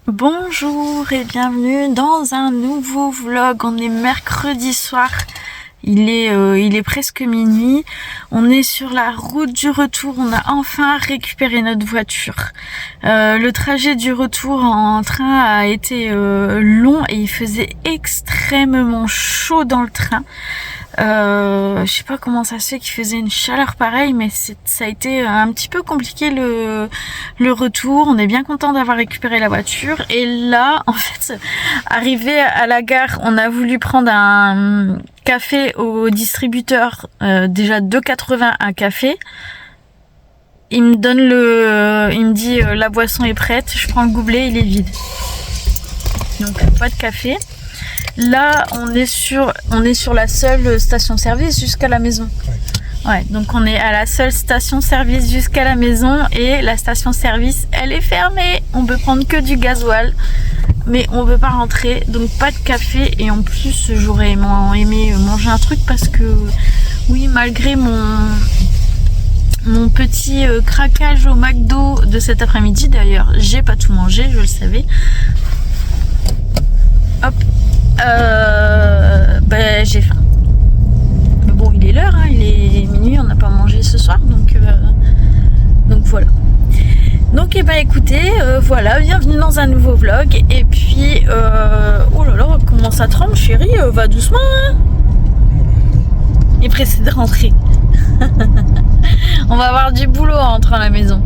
Bonjour et bienvenue dans un nouveau vlog. On est mercredi soir, il est presque minuit. On est sur la route du retour, on a enfin récupéré notre voiture. Le trajet du retour en train a été long et il faisait extrêmement chaud dans le train. Je sais pas comment ça se fait qu'il faisait une chaleur pareille, mais ça a été un petit peu compliqué le retour. On est bien content d'avoir récupéré la voiture. Et là, en fait, arrivé à la gare, on a voulu prendre un café au distributeur, déjà 2,80 un café. Il me dit la boisson est prête. Je prends le gobelet, il est vide. Donc pas de café. Là, on est sur la seule station-service jusqu'à la maison. Ouais, donc on est à la seule station-service jusqu'à la maison et la station-service, elle est fermée. On peut prendre que du gasoil, mais on veut pas rentrer, donc pas de café. Et en plus, j'aurais aimé manger un truc parce que, oui, malgré mon petit craquage au McDo de cet après-midi, d'ailleurs, j'ai pas tout mangé, je le savais. Hop. J'ai faim. Mais bon, il est l'heure, hein, il est minuit, on n'a pas mangé ce soir, donc voilà. Donc écoutez, voilà, bienvenue dans un nouveau vlog. Et puis, oh là là, comment ça tremble, chérie, va doucement, hein. Il est pressé de rentrer. On va avoir du boulot en rentrant à la maison.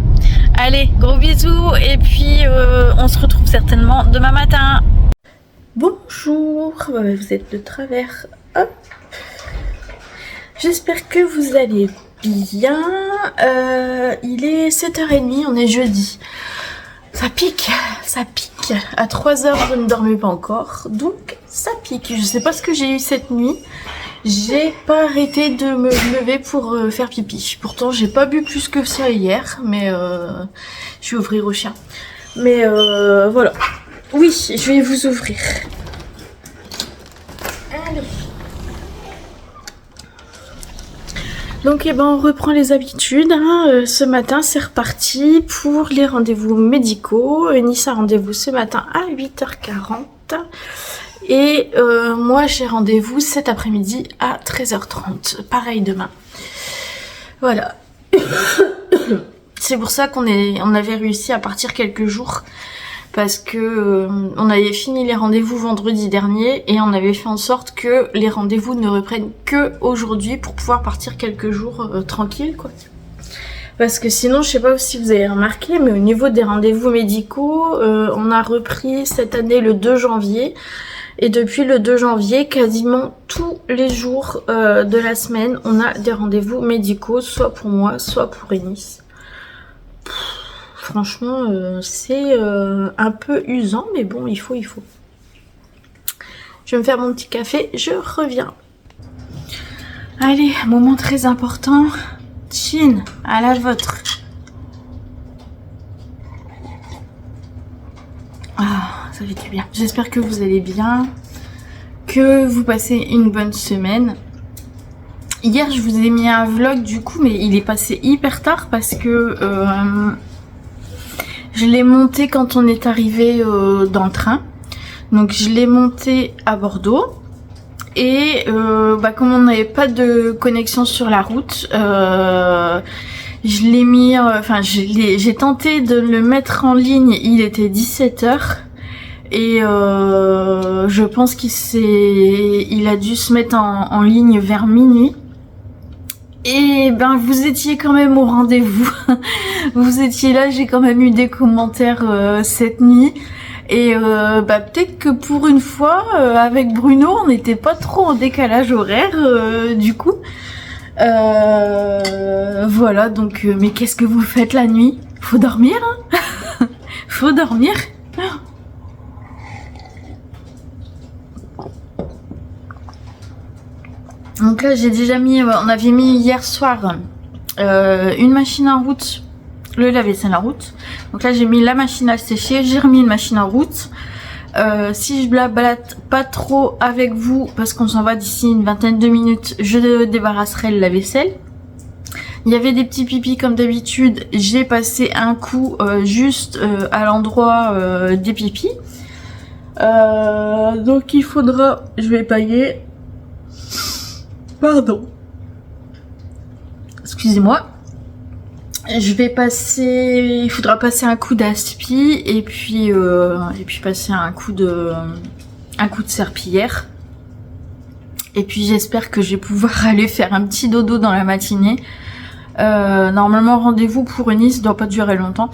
Allez, gros bisous, et puis on se retrouve certainement demain matin. Bonjour, vous êtes de travers, hop. J'espère que vous allez bien. Il est 7h30, on est jeudi. Ça pique. À 3h, je ne dormais pas encore, donc ça pique. Je sais pas ce que j'ai eu cette nuit. J'ai pas arrêté de me lever pour faire pipi. Pourtant, j'ai pas bu plus que ça hier, mais je vais ouvrir au chien. Mais voilà. Oui, je vais vous ouvrir. Allez. Donc on reprend les habitudes. Hein. Ce matin, c'est reparti pour les rendez-vous médicaux. Nice a rendez-vous ce matin à 8h40. Et moi, j'ai rendez-vous cet après-midi à 13h30. Pareil demain. Voilà. C'est pour ça qu'on avait réussi à partir quelques jours. Parce que on avait fini les rendez-vous vendredi dernier et on avait fait en sorte que les rendez-vous ne reprennent que aujourd'hui pour pouvoir partir quelques jours tranquille, quoi. Parce que sinon, je sais pas si vous avez remarqué, mais au niveau des rendez-vous médicaux, on a repris cette année le 2 janvier. Et depuis le 2 janvier, quasiment tous les jours de la semaine, on a des rendez-vous médicaux, soit pour moi, soit pour Eunice. Franchement, c'est un peu usant, mais bon, il faut. Je vais me faire mon petit café, je reviens. Allez, moment très important. Chin, à la vôtre. Ah, ça fait du bien. J'espère que vous allez bien, que vous passez une bonne semaine. Hier, je vous ai mis un vlog du coup, mais il est passé hyper tard parce que je l'ai monté quand on est arrivé dans le train. Donc je l'ai monté à Bordeaux. Et comme on n'avait pas de connexion sur la route, je l'ai mis, j'ai tenté de le mettre en ligne, il était 17h. Et je pense il a dû se mettre en ligne vers minuit. Et vous étiez quand même au rendez-vous. Vous étiez là, j'ai quand même eu des commentaires cette nuit. Et peut-être que pour une fois, avec Bruno, on n'était pas trop en décalage horaire du coup. Voilà, donc mais qu'est-ce que vous faites la nuit? Faut dormir, hein. Faut dormir. Donc là, j'ai déjà mis, on avait mis hier soir une machine en route, le lave-vaisselle en route. Donc là, j'ai mis la machine à sécher, j'ai remis une machine en route. Si je blablate pas trop avec vous, parce qu'on s'en va d'ici une vingtaine de minutes, je débarrasserai le lave-vaisselle. Il y avait des petits pipis comme d'habitude. J'ai passé un coup juste à l'endroit des pipis. Donc il faudra... Je vais pailler. Pardon. Excusez-moi. Je vais passer... Il faudra passer un coup d'aspi et puis passer un coup de serpillière. Et puis j'espère que je vais pouvoir aller faire un petit dodo dans la matinée. Normalement rendez-vous pour Eunice doit pas durer longtemps.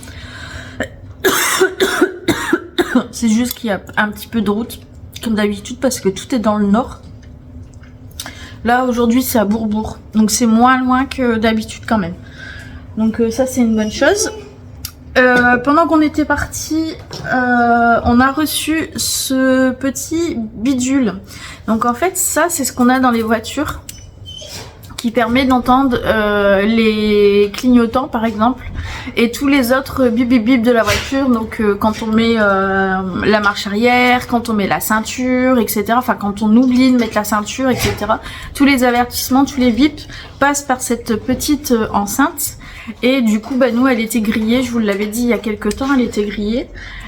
C'est juste qu'il y a un petit peu de route comme d'habitude parce que tout est dans le nord. Là aujourd'hui c'est à Bourbourg, donc c'est moins loin que d'habitude quand même. Donc ça c'est une bonne chose. Pendant qu'on était parti, on a reçu ce petit bidule. Donc en fait ça c'est ce qu'on a dans les voitures qui permet d'entendre les clignotants par exemple et tous les autres bip bip bip de la voiture. Donc quand on met la marche arrière, quand on met la ceinture, etc. Enfin quand on oublie de mettre la ceinture, etc. Tous les avertissements, tous les bips passent par cette petite enceinte. Et du coup bah nous elle était grillée, je vous l'avais dit il y a quelques temps, elle était grillée.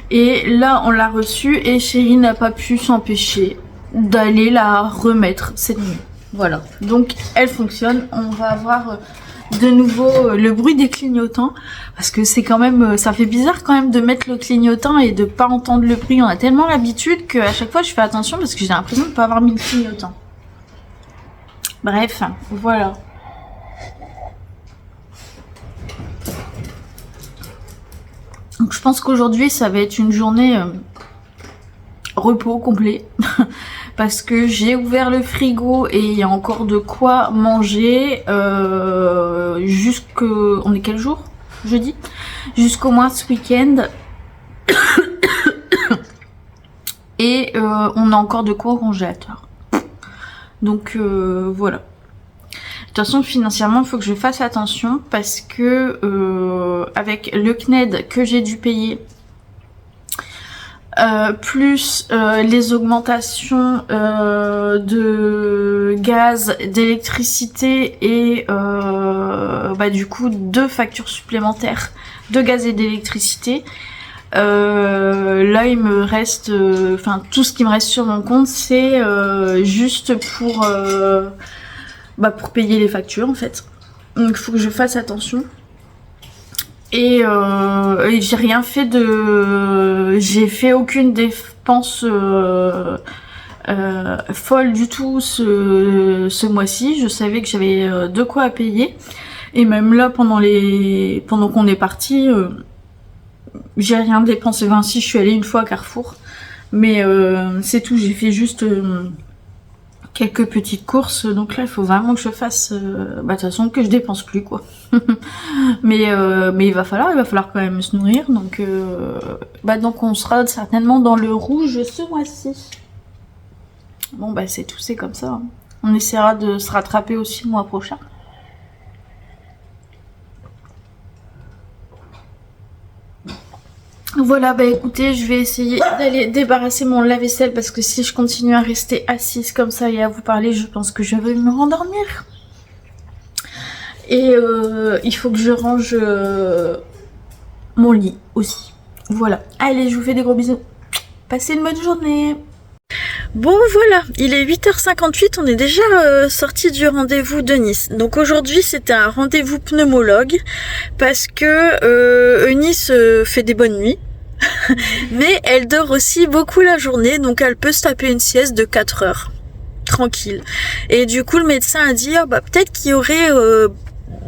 Et là on l'a reçue et Chérie n'a pas pu s'empêcher d'aller la remettre cette nuit. Voilà, donc elle fonctionne. On va avoir de nouveau le bruit des clignotants parce que c'est quand même, ça fait bizarre quand même de mettre le clignotant et de pas entendre le bruit. On a tellement l'habitude qu'à chaque fois je fais attention parce que j'ai l'impression de pas avoir mis le clignotant. Bref, voilà. Donc je pense qu'aujourd'hui ça va être une journée repos complet parce que j'ai ouvert le frigo et il y a encore de quoi manger jusqu'au... On est quel jour? Jeudi? Jusqu'au moins ce week-end. Et on a encore de quoi au congélateur. Donc voilà. De toute façon financièrement il faut que je fasse attention parce que avec le CNED que j'ai dû payer plus les augmentations de gaz, d'électricité et bah, du coup 2 factures supplémentaires de gaz et d'électricité. Là il me reste, enfin tout ce qui me reste sur mon compte c'est juste pour payer les factures en fait. Donc il faut que je fasse attention. Et j'ai rien fait de... J'ai fait aucune dépense folle du tout ce mois-ci. Je savais que j'avais de quoi à payer. Et même là, pendant qu'on est parti, j'ai rien dépensé. Enfin, si, je suis allée une fois à Carrefour. Mais c'est tout, j'ai fait juste... quelques petites courses, donc là il faut vraiment que je fasse de toute façon que je dépense plus quoi. mais il va falloir quand même se nourrir, donc donc on sera certainement dans le rouge ce mois-ci. Bon bah c'est tout, c'est comme ça, hein. On essaiera de se rattraper aussi le mois prochain. Voilà, bah écoutez, je vais essayer d'aller débarrasser mon lave-vaisselle parce que si je continue à rester assise comme ça et à vous parler, je pense que je vais me rendormir. Et il faut que je range mon lit aussi. Voilà. Allez, je vous fais des gros bisous. Passez une bonne journée. Bon voilà, il est 8h58, on est déjà sorti du rendez-vous de Nice. Donc aujourd'hui c'était un rendez-vous pneumologue parce que Eunice fait des bonnes nuits. Mais elle dort aussi beaucoup la journée, donc elle peut se taper une sieste de 4 heures. Tranquille. Et du coup le médecin a dit peut-être qu'il y aurait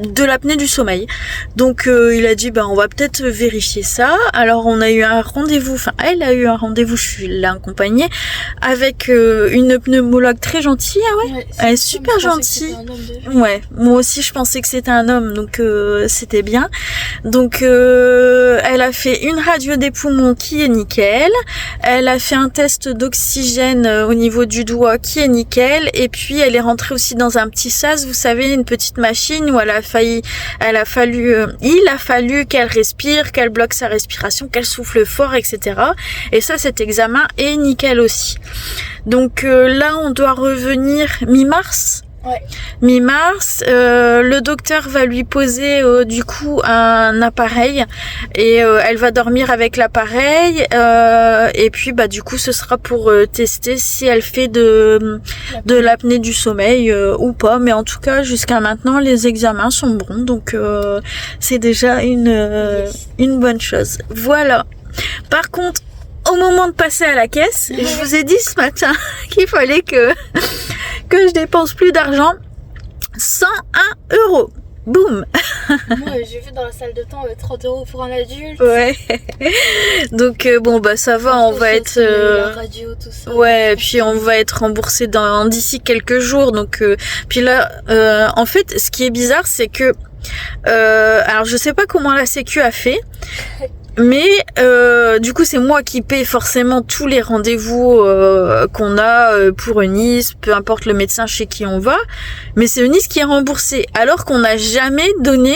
de l'apnée du sommeil. Donc il a dit on va peut-être vérifier ça. Alors on a eu un rendez-vous, enfin elle a eu un rendez-vous, je suis là accompagnée avec une pneumologue très gentille. Ouais, elle est super gentille. Ouais, moi aussi je pensais que c'était un homme, donc c'était bien. Donc elle a fait une radio des poumons qui est nickel. Elle a fait un test d'oxygène au niveau du doigt qui est nickel. Et puis elle est rentrée aussi dans un petit sas, vous savez, une petite machine où il a fallu qu'elle respire, qu'elle bloque sa respiration, qu'elle souffle fort, etc. Et ça, cet examen est nickel aussi. Donc là, on doit revenir mi-mars Ouais. Mi-mars, le docteur va lui poser du coup un appareil et elle va dormir avec l'appareil et puis bah du coup ce sera pour tester si elle fait de l'apnée du sommeil ou pas, mais en tout cas jusqu'à maintenant les examens sont bons, donc c'est déjà une bonne chose. Voilà. Par contre, au moment de passer à la caisse, je vous ai dit ce matin qu'il fallait que je dépense plus d'argent. 101 €. Boum. Moi, j'ai vu dans la salle de temps 30 € pour un adulte. Ouais. Donc bon bah ça va, on va être la radio, tout ça. ouais, puis on va être remboursé d'ici quelques jours. Donc puis là en fait, ce qui est bizarre, c'est que alors je sais pas comment la Sécu a fait. Mais du coup c'est moi qui paie forcément tous les rendez-vous qu'on a pour Eunice, peu importe le médecin chez qui on va, mais c'est Eunice qui est remboursée alors qu'on n'a jamais donné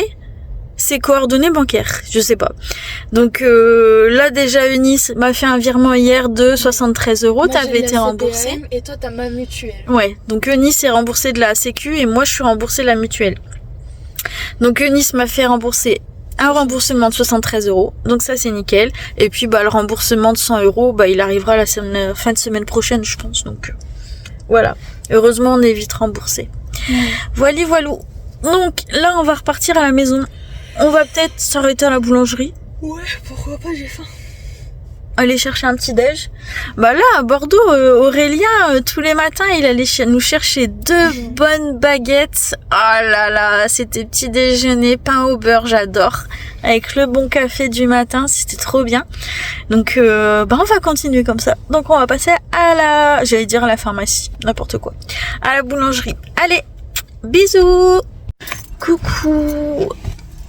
ses coordonnées bancaires, je sais pas. Donc là déjà Eunice m'a fait un virement hier de 73 €, t'avais été remboursée. Et toi t'as ma mutuelle. Ouais, donc Eunice est remboursée de la Sécu et moi je suis remboursée de la mutuelle. Donc Eunice m'a fait rembourser un remboursement de 73 €, donc ça c'est nickel. Et puis bah le remboursement de 100 €, bah il arrivera la fin de semaine prochaine, je pense. Donc voilà. Heureusement on est vite remboursé. Voilà. Donc là on va repartir à la maison. On va peut-être s'arrêter à la boulangerie. Ouais, pourquoi pas, j'ai faim. Aller chercher un petit déj. Bah là à Bordeaux, Aurélien tous les matins il allait nous chercher 2 bonnes baguettes. Oh là là, c'était petit déjeuner, pain au beurre, j'adore. Avec le bon café du matin, c'était trop bien. Donc bah on va continuer comme ça. Donc on va passer à j'allais dire à la pharmacie, n'importe quoi. À la boulangerie. Allez, bisous. Coucou.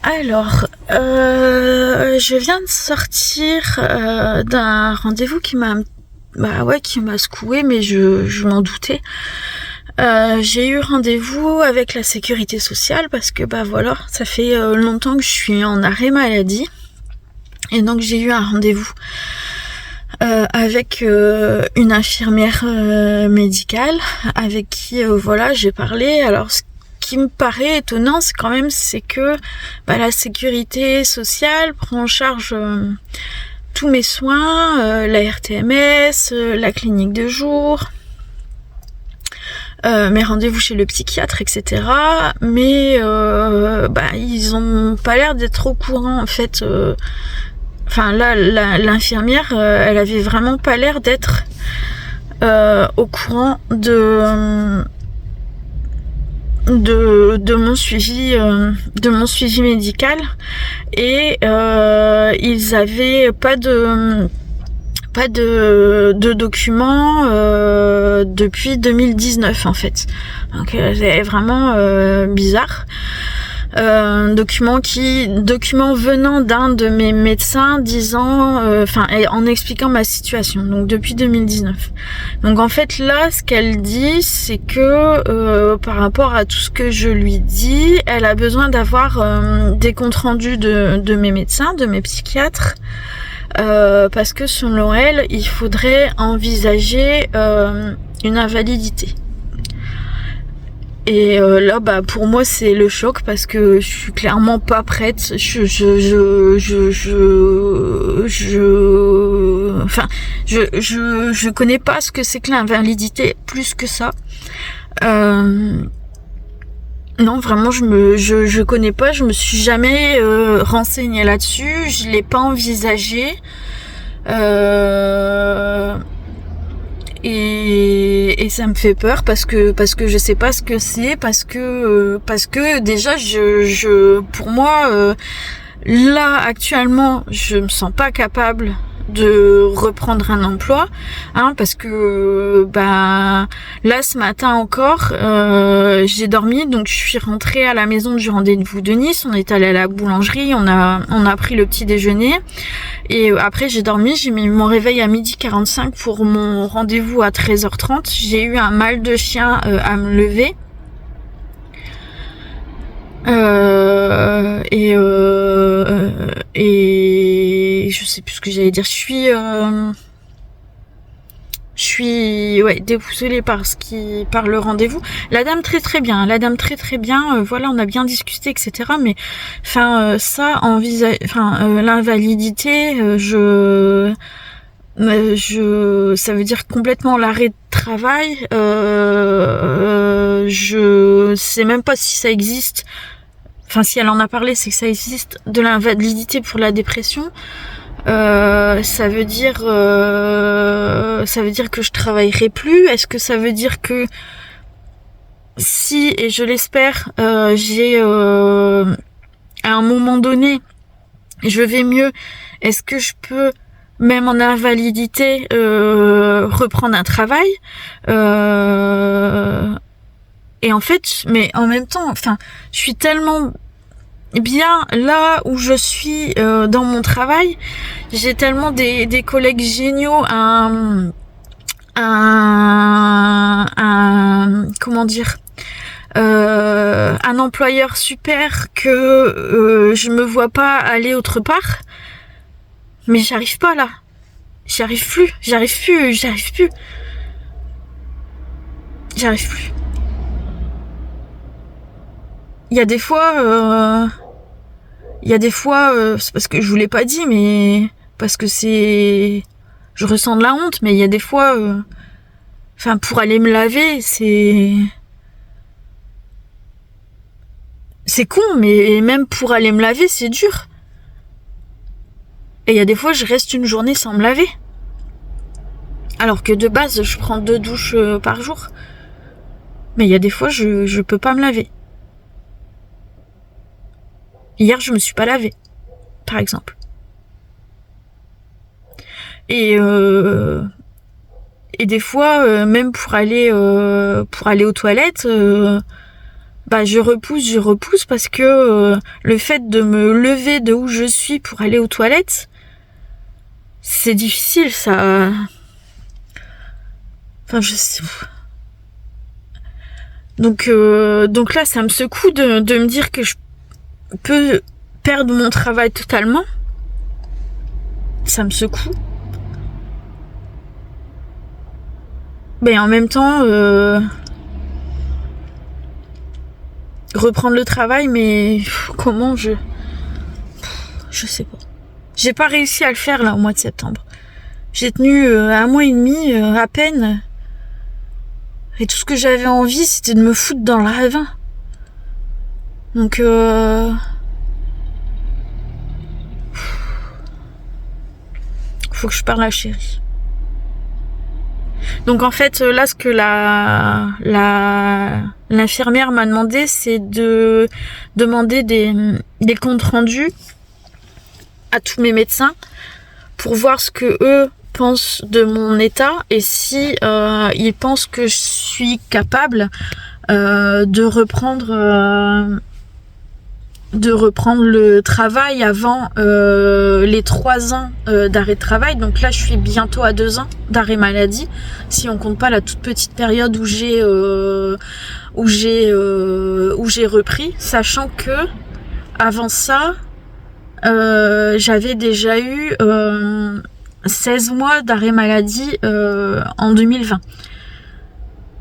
Alors, je viens de sortir d'un rendez-vous qui m'a secoué, mais je m'en doutais. J'ai eu rendez-vous avec la sécurité sociale parce que bah voilà, ça fait longtemps que je suis en arrêt maladie et donc j'ai eu un rendez-vous avec une infirmière médicale avec qui voilà j'ai parlé. Alors ce qui me paraît étonnant, c'est que la sécurité sociale prend en charge tous mes soins, la RTMS, la clinique de jour, mes rendez-vous chez le psychiatre, etc. Mais ils ont pas l'air d'être au courant en fait. Enfin là, l'infirmière, elle avait vraiment pas l'air d'être au courant de mon suivi médical et ils avaient pas de documents depuis 2019 en fait. Donc c'est vraiment bizarre. Document venant d'un de mes médecins disant en expliquant ma situation, donc depuis 2019. Donc en fait là ce qu'elle dit c'est que par rapport à tout ce que je lui dis, elle a besoin d'avoir des comptes rendus de mes médecins, de mes psychiatres, parce que selon elle il faudrait envisager une invalidité. Et là pour moi c'est le choc parce que je suis clairement pas prête. Je connais pas ce que c'est que l'invalidité plus que ça. Non, vraiment je connais pas, je me suis jamais renseignée là-dessus, je l'ai pas envisagé. Et ça me fait peur parce que je sais pas ce que c'est, parce que déjà pour moi là actuellement je me sens pas capable de reprendre un emploi, parce que là ce matin encore j'ai dormi, donc je suis rentrée à la maison du rendez-vous de Nice, on est allé à la boulangerie, on a pris le petit déjeuner et après j'ai dormi, j'ai mis mon réveil à 12h45 pour mon rendez-vous à 13h30, j'ai eu un mal de chien à me lever. Et je sais plus ce que j'allais dire. Je Je suis déboussolée par le rendez-vous. La dame très bien, voilà, on a bien discuté, etc. Mais ça l'invalidité, ça veut dire complètement l'arrêt de travail. Je sais même pas si ça existe. Enfin, si elle en a parlé, c'est que ça existe, de l'invalidité pour la dépression. Ça veut dire que je travaillerai plus. Est-ce que ça veut dire que si, et je l'espère, j'ai à un moment donné, je vais mieux, est-ce que je peux, même en invalidité, reprendre un travail, et en fait, mais en même temps, je suis tellement bien là où je suis dans mon travail, j'ai tellement des collègues géniaux, comment dire, un employeur super que je me vois pas aller autre part, mais j'arrive pas là, j'arrive plus. Il y a des fois, c'est parce que je vous l'ai pas dit, mais parce que je ressens de la honte, mais il y a des fois, pour aller me laver, c'est con, mais même pour aller me laver, c'est dur. Et il y a des fois, je reste une journée sans me laver. Alors que de base, je prends 2 douches par jour. Mais il y a des fois, je peux pas me laver. Hier, je me suis pas lavée, par exemple. Et des fois, même pour aller aux toilettes, je repousse parce que le fait de me lever de où je suis pour aller aux toilettes, c'est difficile, ça. Je sais. Donc là, ça me secoue de me dire que je peux perdre mon travail totalement. Ça me secoue. Mais en même temps, reprendre le travail, mais comment je sais pas. J'ai pas réussi à le faire là au mois de septembre. J'ai tenu 1 mois et demi à peine. Et tout ce que j'avais envie, c'était de me foutre dans le ravin. Donc faut que je parle à Chérie. Donc en fait, là, ce que l'infirmière m'a demandé, c'est de demander des comptes rendus à tous mes médecins pour voir ce que eux pensent de mon état et si ils pensent que je suis capable de reprendre le travail avant les 3 ans d'arrêt de travail. Donc là, je suis bientôt à 2 ans d'arrêt maladie, si on compte pas la toute petite période où j'ai repris, sachant que avant ça, j'avais déjà eu 16 mois d'arrêt maladie en 2020.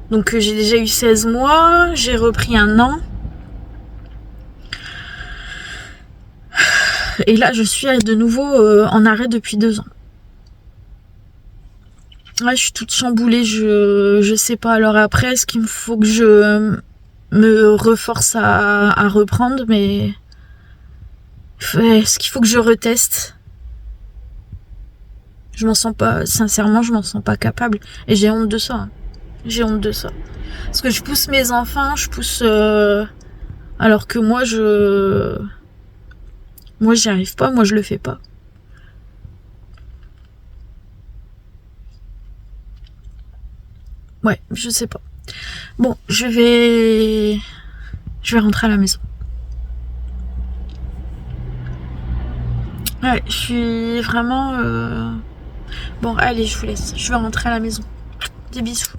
Donc j'ai déjà eu 16 mois, j'ai repris 1 an. Et là, je suis de nouveau en arrêt depuis 2 ans. Là, je suis toute chamboulée, je sais pas. Alors après, est-ce qu'il faut que je me reforce à reprendre, mais est-ce qu'il faut que je reteste? Je m'en sens pas, sincèrement, je m'en sens pas capable. Et j'ai honte de ça. Hein. J'ai honte de ça. Parce que je pousse mes enfants, alors que moi, j'y arrive pas, moi je le fais pas. Ouais, je sais pas. Bon, je vais rentrer à la maison. Ouais, je suis vraiment... Bon, allez, je vous laisse. Je vais rentrer à la maison. Des bisous.